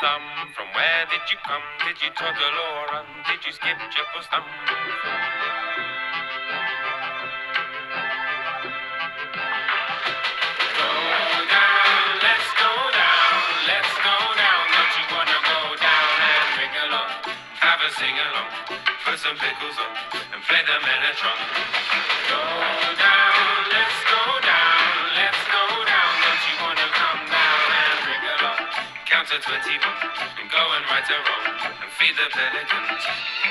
thumb. From where did you come? Did you toddle or run? Did you skip, jump or stump? Sing along, put some pickles on, and play the mellotron. Go down, let's go down, let's go down. Don't you wanna come down and ring along? Count to 21 and go and right a wrong and feed the pelicans.